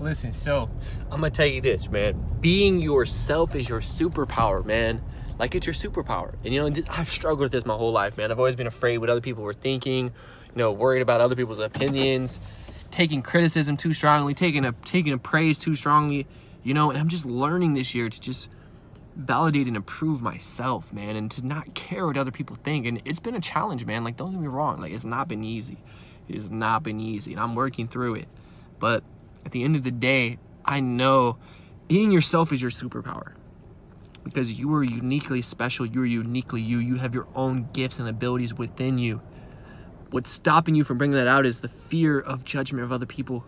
Listen, so I'm gonna tell you this, man. Being yourself is your superpower, man. Like, it's your superpower. And, you know, I've struggled with this my whole life, man. I've always been afraid what other people were thinking, you know, worried about other people's opinions, taking criticism too strongly, taking a praise too strongly, you know. And I'm just learning this year to just validate and improve myself, man, and to not care what other people think. And it's been a challenge, man. Like, don't get me wrong. Like, it's not been easy. It has not been easy, and I'm working through it. But at the end of the day, I know being yourself is your superpower, because you are uniquely special. You're uniquely you. You have your own gifts and abilities within you. What's stopping you from bringing that out is the fear of judgment of other people.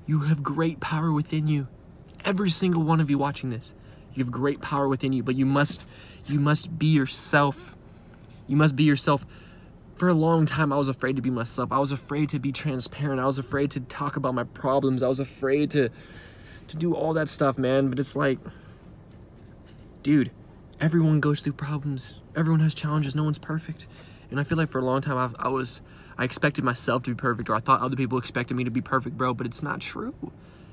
You have great power within you. Every single one of you watching this, you have great power within you, but you must be yourself. You must be yourself. For a long time, I was afraid to be myself. I was afraid to be transparent. I was afraid to talk about my problems. I was afraid to do all that stuff, man. But it's like, dude, everyone goes through problems. Everyone has challenges. No one's perfect. And I feel like for a long time, I expected myself to be perfect, or I thought other people expected me to be perfect, bro. But it's not true.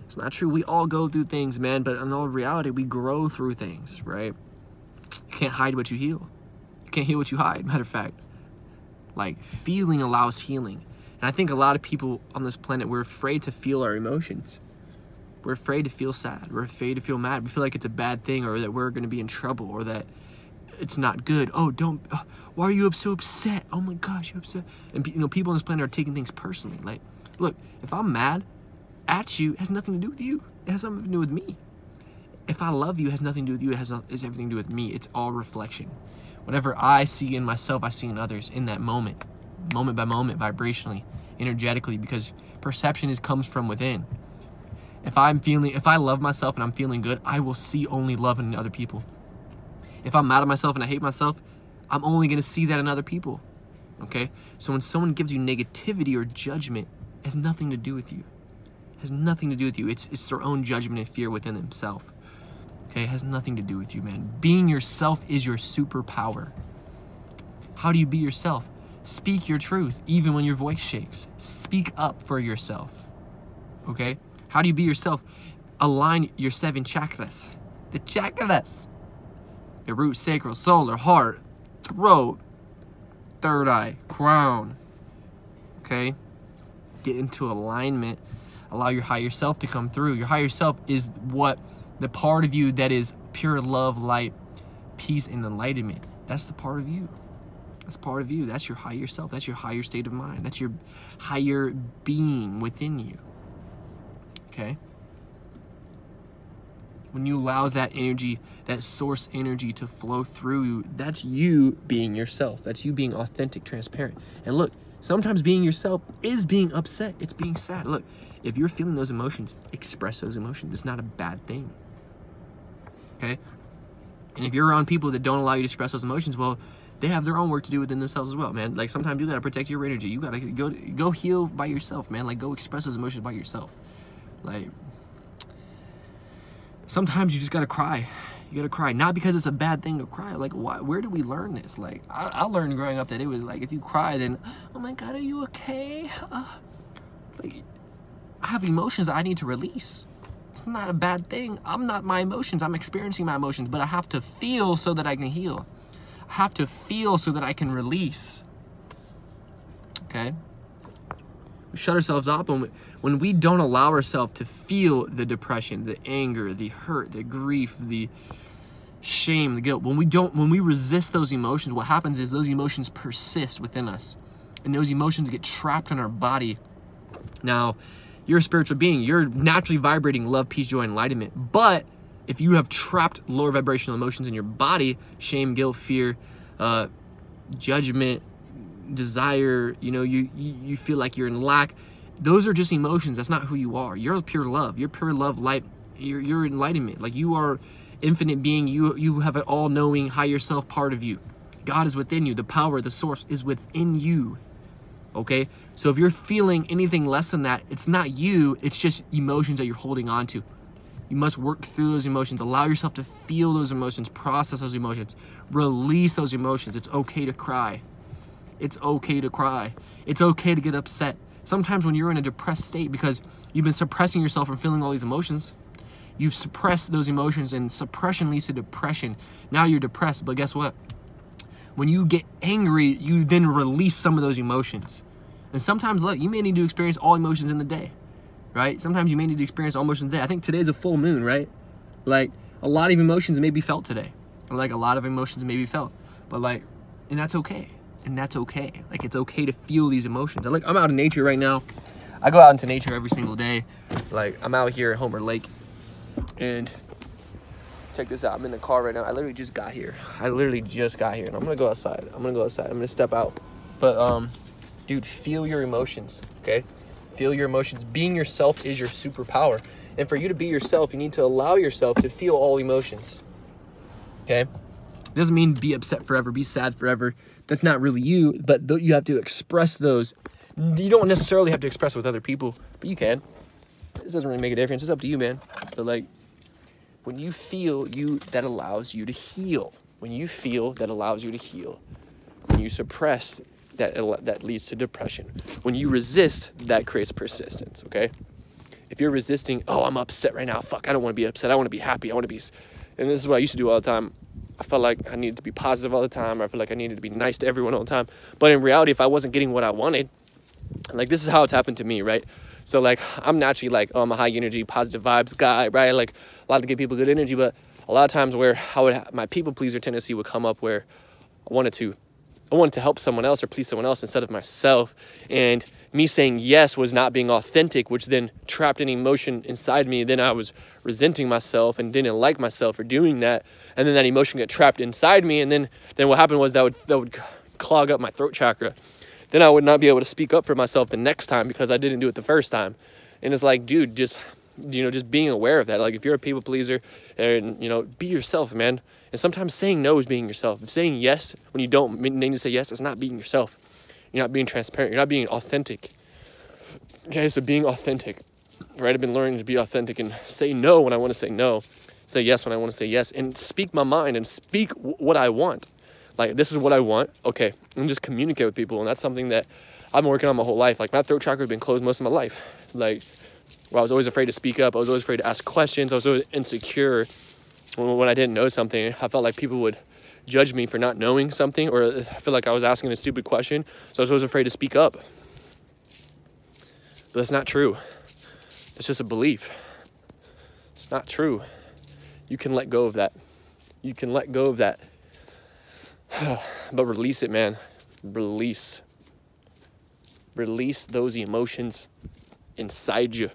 It's not true. We all go through things, man. But in all reality, we grow through things, right? You can't hide what you heal. You can't heal what you hide, matter of fact. Like, feeling allows healing. And I think a lot of people on this planet, we're afraid to feel our emotions. We're afraid to feel sad. We're afraid to feel mad. We feel like it's a bad thing, or that we're going to be in trouble, or that it's not good. Oh, why are you so upset? Oh my gosh, you're upset. And, you know, people on this planet are taking things personally. Like, look, if I'm mad at you, it has nothing to do with you. It has something to do with me. If I love you, it has nothing to do with you. It has everything to do with me. It's all reflection. Whatever I see in myself, I see in others in that moment by moment, vibrationally, energetically, because perception comes from within. If I love myself and I'm feeling good, I will see only love in other people. If I'm mad at myself and I hate myself, I'm only going to see that in other people. Okay? So when someone gives you negativity or judgment, it has nothing to do with you. It has nothing to do with you. It's their own judgment and fear within themselves. Okay, it has nothing to do with you, man. Being yourself is your superpower. How do you be yourself? Speak your truth, even when your voice shakes. Speak up for yourself, okay? How do you be yourself? Align your 7 chakras. The chakras. Your root, sacral, solar, heart, throat, third eye, crown, okay? Get into alignment. Allow your higher self to come through. Your higher self is the part of you that is pure love, light, peace, and enlightenment. That's the part of you. That's part of you. That's your higher self. That's your higher state of mind. That's your higher being within you. Okay? When you allow that energy, that source energy to flow through you, that's you being yourself. That's you being authentic, transparent. And look, sometimes being yourself is being upset. It's being sad. Look, if you're feeling those emotions, express those emotions. It's not a bad thing. Okay? And if you're around people that don't allow you to express those emotions, well, they have their own work to do within themselves as well, man. Like, sometimes you gotta protect your energy. You gotta go heal by yourself, man. Like, go express those emotions by yourself. Like, sometimes you just gotta cry. You gotta cry, not because it's a bad thing to cry. Like, where do we learn this? Like, I learned growing up that it was like, if you cry, then, oh my God, are you okay? Like, I have emotions that I need to release. It's not a bad thing. I'm not my emotions. I'm experiencing my emotions, but I have to feel so that I can heal. I have to feel so that I can release. Okay? We shut ourselves up when we don't allow ourselves to feel the depression, the anger, the hurt, the grief, the shame, the guilt. When we resist those emotions, what happens is those emotions persist within us. And those emotions get trapped in our body. Now, you're a spiritual being. You're naturally vibrating love, peace, joy, and enlightenment. But if you have trapped lower vibrational emotions in your body, shame, guilt, fear, judgment, desire, you know, you feel like you're in lack, those are just emotions. That's not who you are. You're pure love. You're pure love, light. You're enlightenment. Like, you are infinite being. You have an all-knowing higher self part of you. God is within you. The power, the source is within you. Okay? So if you're feeling anything less than that, it's not you, it's just emotions that you're holding on to. You must work through those emotions. Allow yourself to feel those emotions, process those emotions, release those emotions. It's okay to cry. It's okay to cry. It's okay to get upset. Sometimes when you're in a depressed state because you've been suppressing yourself from feeling all these emotions, you've suppressed those emotions, and suppression leads to depression. Now you're depressed, but guess what? When you get angry, you then release some of those emotions. And sometimes, look, you may need to experience all emotions in the day, right? Sometimes you may need to experience all emotions in the day. I think today's a full moon, right? Like, a lot of emotions may be felt today. Like, a lot of emotions may be felt. But, like, and that's okay. And that's okay. Like, it's okay to feel these emotions. Like, I'm out in nature right now. I go out into nature every single day. Like, I'm out here at Homer Lake. And check this out. I'm in the car right now. I literally just got here. And I'm gonna go outside. I'm gonna step out. But, dude, feel your emotions, okay? Feel your emotions. Being yourself is your superpower. And for you to be yourself, you need to allow yourself to feel all emotions, okay? It doesn't mean be upset forever, be sad forever. That's not really you, but you have to express those. You don't necessarily have to express it with other people, but you can. It doesn't really make a difference. It's up to you, man. But, like, when you feel, that allows you to heal. When you feel, that allows you to heal. When you suppress, that leads to depression. When you resist, that creates persistence, okay? If you're resisting, oh, I'm upset right now. Fuck, I don't want to be upset. I want to be happy. I want to be... And this is what I used to do all the time. I felt like I needed to be positive all the time. I felt like I needed to be nice to everyone all the time. But in reality, if I wasn't getting what I wanted, like, this is how it's happened to me, right? So, like, I'm naturally, like, oh, I'm a high energy, positive vibes guy, right? Like, a lot to give people good energy. But a lot of times where my people pleaser tendency would come up where I wanted to help someone else or please someone else instead of myself. And me saying yes was not being authentic, which then trapped an emotion inside me. Then I was resenting myself and didn't like myself for doing that. And then that emotion got trapped inside me. And then what happened was that would clog up my throat chakra. Then I would not be able to speak up for myself the next time because I didn't do it the first time. And it's like, dude, just being aware of that. Like, if you're a people pleaser, and, be yourself, man. And sometimes saying no is being yourself. If saying yes when you don't need to say yes, it's not being yourself. You're not being transparent. You're not being authentic. Okay, so being authentic, right? I've been learning to be authentic and say no when I want to say no. Say yes when I want to say yes. And speak my mind and speak what I want. Like, this is what I want. Okay, and just communicate with people. And that's something that I've been working on my whole life. Like, my throat chakra has been closed most of my life. Like, I was always afraid to speak up. I was always afraid to ask questions. I was always insecure when I didn't know something. I felt like people would judge me for not knowing something, or I feel like I was asking a stupid question. So I was always afraid to speak up. But that's not true. It's just a belief. It's not true. You can let go of that. You can let go of that. But release it, man. Release those emotions inside you.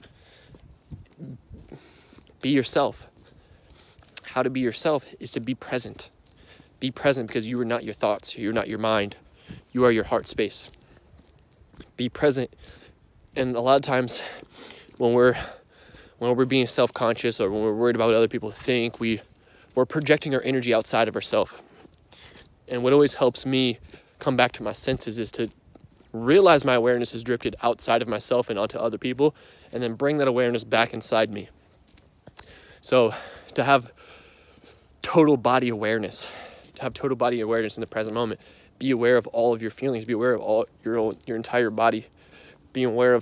Be yourself. How to be yourself is to be present. Be present, because you are not your thoughts. You're not your mind. You are your heart space. Be present. And a lot of times when we're being self-conscious, or when we're worried about what other people think, we're projecting our energy outside of ourselves. And what always helps me come back to my senses is to realize my awareness has drifted outside of myself and onto other people, and then bring that awareness back inside me. So to have total body awareness, in the present moment, be aware of all of your feelings, be aware of all your entire body, be aware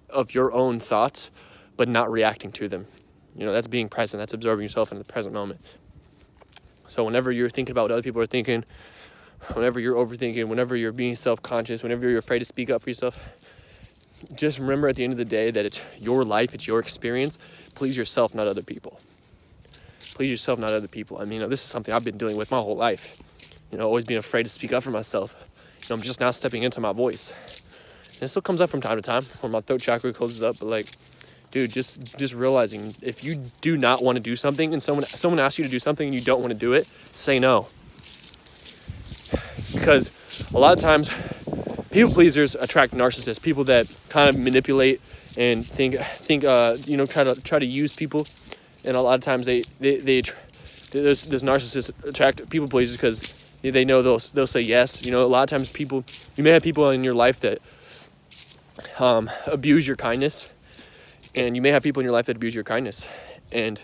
of your own thoughts, but not reacting to them. That's being present. That's observing yourself in the present moment. So whenever you're thinking about what other people are thinking, whenever you're overthinking, whenever you're being self-conscious, whenever you're afraid to speak up for yourself, just remember at the end of the day that it's your life, it's your experience. Please yourself, not other people. Please yourself, not other people. I mean, this is something I've been dealing with my whole life. Always being afraid to speak up for myself. I'm just now stepping into my voice. And it still comes up from time to time where my throat chakra closes up, but, like, dude, just realizing if you do not want to do something and someone asks you to do something and you don't want to do it, say no. Because a lot of times people pleasers attract narcissists, people that kind of manipulate and think try to use people. And a lot of times those narcissists attract people pleasers because they know they'll say yes. A lot of times you may have people in your life that abuse your kindness. And you may have people in your life that abuse your kindness, and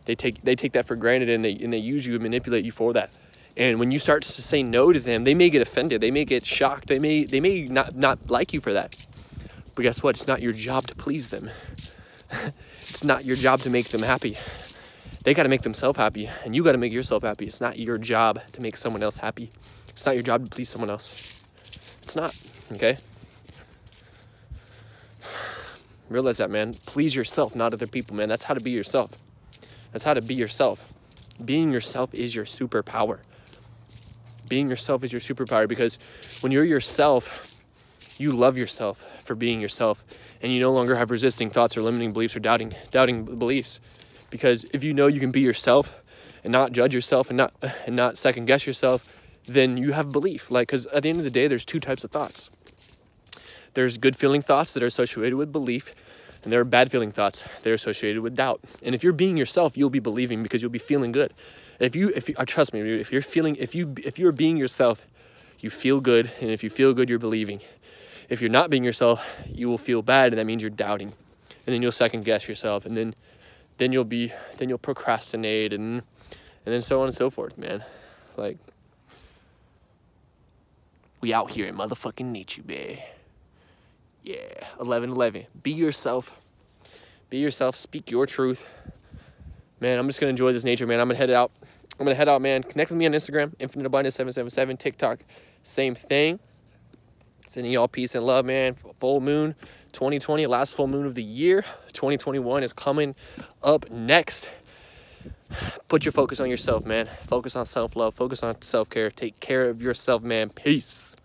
they take that for granted, and they use you and manipulate you for that. And when you start to say no to them, they may get offended, they may get shocked, they may not like you for that. But guess what? It's not your job to please them. It's not your job to make them happy. They got to make themselves happy, and you got to make yourself happy. It's not your job to make someone else happy. It's not your job to please someone else. It's not, okay? Realize that, man. Please yourself, not other people, man. That's how to be yourself. That's how to be yourself. Being yourself is your superpower. Being yourself is your superpower, because when you're yourself, you love yourself for being yourself, and you no longer have resisting thoughts or limiting beliefs or doubting beliefs. Because if you know you can be yourself and not judge yourself and not second guess yourself, then you have belief. Like, because at the end of the day, there's two types of thoughts. There's good feeling thoughts that are associated with belief, and there are bad feeling thoughts that are associated with doubt. And if you're being yourself, you'll be believing, because you'll be feeling good. If you trust me, if you're being yourself, you feel good, and if you feel good, you're believing. If you're not being yourself, you will feel bad, and that means you're doubting, and then you'll second guess yourself, and then you'll procrastinate, and then so on and so forth, man. Like, we out here in motherfucking nature, man. Yeah, 11:11. Be yourself. Be yourself. Speak your truth. Man, I'm just gonna enjoy this nature, man. I'm gonna head out, man. Connect with me on Instagram, InfiniteAbundance777. TikTok, same thing. Sending y'all peace and love, man. Full moon 2020, last full moon of the year. 2021 is coming up next. Put your focus on yourself, man. Focus on self-love. Focus on self-care. Take care of yourself, man. Peace.